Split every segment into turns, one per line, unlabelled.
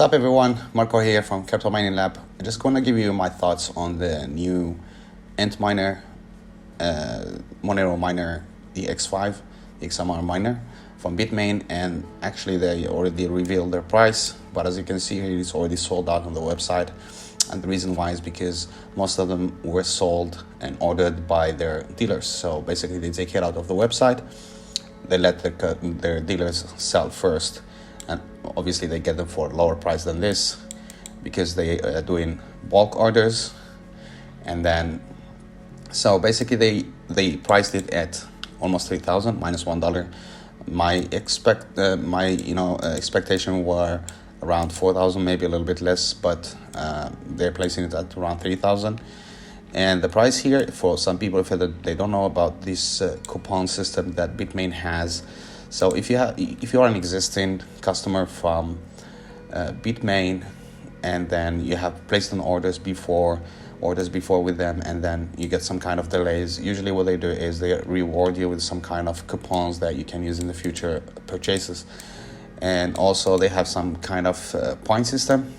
What's up everyone, Marco here from Capital Mining Lab. I'm just going to give you my thoughts on the new Antminer Monero miner, the X5 XMR miner from biitmain, and actually they already revealed their price, but as you can see here, it's already sold out on the website. And the reason why is because most of them were sold and ordered by their dealers. So basically they take it out of the website, they let their dealers sell first, and obviously they get them for a lower price than this because they are doing bulk orders. And then so basically they priced it at almost 3,000 minus $1. My expectation were around 4,000, maybe a little bit less, but they're placing it at around 3,000. And the price here, for some people, if they don't know about this coupon system that biitmain has. So if you are an existing customer from biitmain, and then you have placed an orders before with them, and then you get some kind of delays, usually what they do is they reward you with some kind of coupons that you can use in the future purchases. And also they have some kind of point system.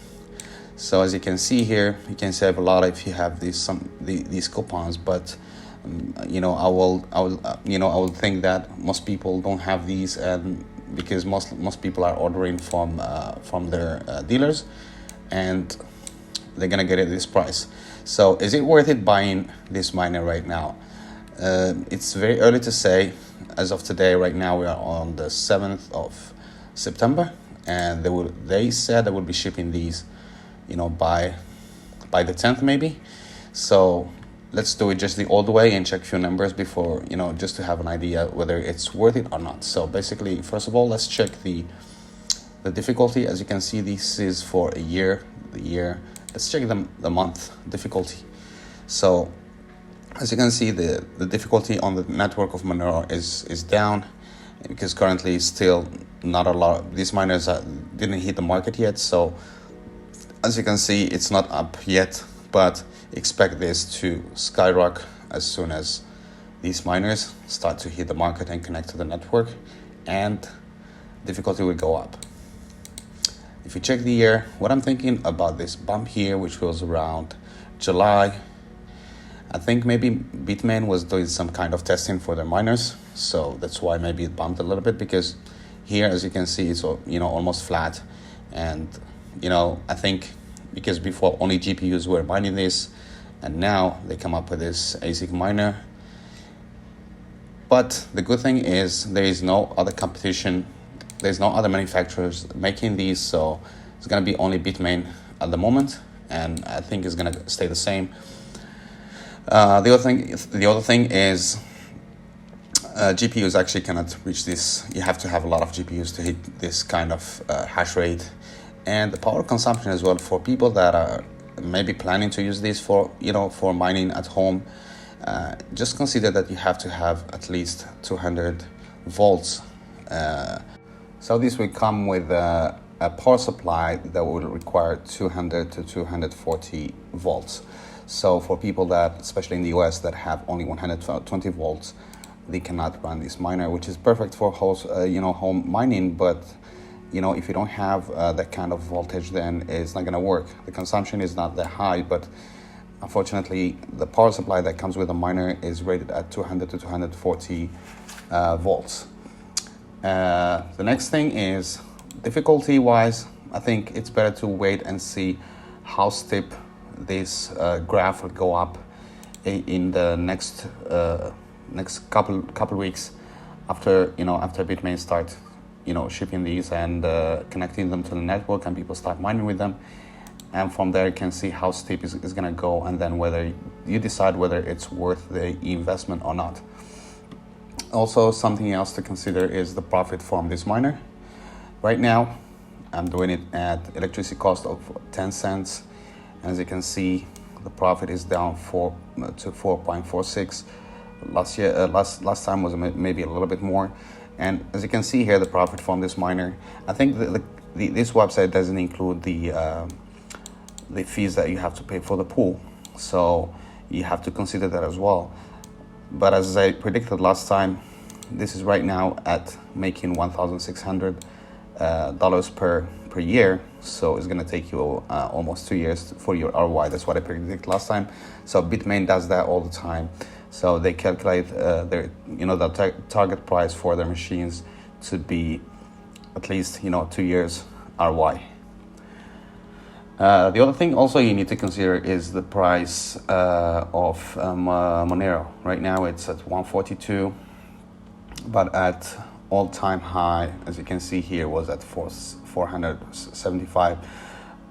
So as you can see here, you can save a lot if you have these coupons, but I will think that most people don't have these, and because most people are ordering from their dealers, and they're gonna get it at this price. So is it worth it buying this miner right now? It's very early to say. As of today, right now we are on the 7th of September, and they said they would be shipping these by the 10th maybe. So let's do it just the old way and check a few numbers before, just to have an idea whether it's worth it or not. So basically, first of all, let's check the difficulty. As you can see, this is for a year. Let's check the month difficulty. So as you can see, the difficulty on the network of Monero is down, because currently still not a lot. These miners didn't hit the market yet. So as you can see, it's not up yet, but expect this to skyrocket as soon as these miners start to hit the market and connect to the network, and difficulty will go up. If you check the year, what I'm thinking about this bump here, which was around July, I think maybe biitmain was doing some kind of testing for their miners, so that's why maybe it bumped a little bit, because here, as you can see, it's almost flat. And I think because before only GPUs were mining this, and now they come up with this ASIC miner. But the good thing is there is no other competition. There's no other manufacturers making these, so it's going to be only biitmain at the moment, and I think it's going to stay the same. The other thing is GPUs actually cannot reach this. You have to have a lot of GPUs to hit this kind of hash rate, and the power consumption as well. For people that are maybe planning to use this for mining at home, just consider that you have to have at least 200 volts. So this will come with a power supply that will require 200 to 240 volts. So for people that, especially in the US, that have only 120 volts, they cannot run this miner, which is perfect for home mining. But if you don't have that kind of voltage, then it's not going to work. The consumption is not that high, but unfortunately, the power supply that comes with a miner is rated at 200 to 240 volts. The next thing is difficulty-wise. I think it's better to wait and see how steep this graph will go up in the next couple weeks after biitmain start shipping these and connecting them to the network, and people start mining with them. And from there you can see how steep is going to go, and then whether you decide whether it's worth the investment or not. Also, something else to consider is the profit from this miner. Right now I'm doing it at electricity cost of 10 cents. As you can see, the profit is down to 4.46. Last time was maybe a little bit more. And as you can see here, the profit from this miner, I think this website doesn't include the fees that you have to pay for the pool, so you have to consider that as well. But as I predicted last time, this is right now at making $1,600 per year, so it's going to take you almost 2 years for your ROI. That's what I predicted last time. So biitmain does that all the time. So they calculate their the target price for their machines to be at least 2 years ROI. The other thing also you need to consider is the price of Monero. Right now it's at 142, but at all-time high, as you can see here, was at 475.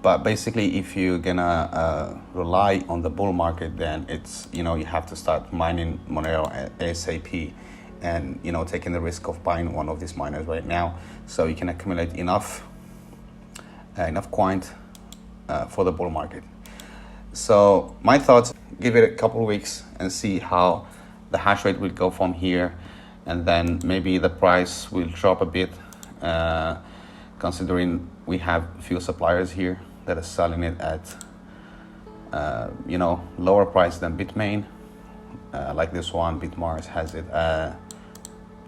But basically, if you're gonna rely on the bull market, then it's you have to start mining Monero ASAP, and taking the risk of buying one of these miners right now, so you can accumulate enough coin for the bull market. So my thoughts: give it a couple of weeks and see how the hash rate will go from here, and then maybe the price will drop a bit, considering we have a few suppliers here that are selling it at lower price than biitmain. Like this one, Bitmars has it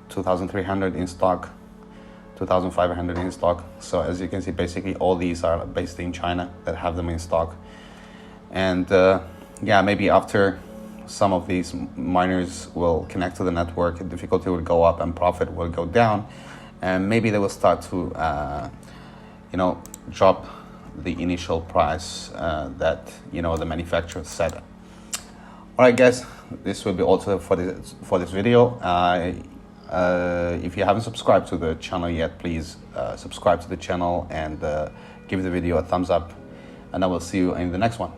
2,300 in stock, 2,500 in stock. So as you can see, basically all these are based in China that have them in stock. And maybe after some of these miners will connect to the network, the difficulty will go up and profit will go down, and maybe they will start to drop the initial price that the manufacturer set. All right, guys, this will be all for this video. If you haven't subscribed to the channel yet, please subscribe to the channel and give the video a thumbs up, and I will see you in the next one.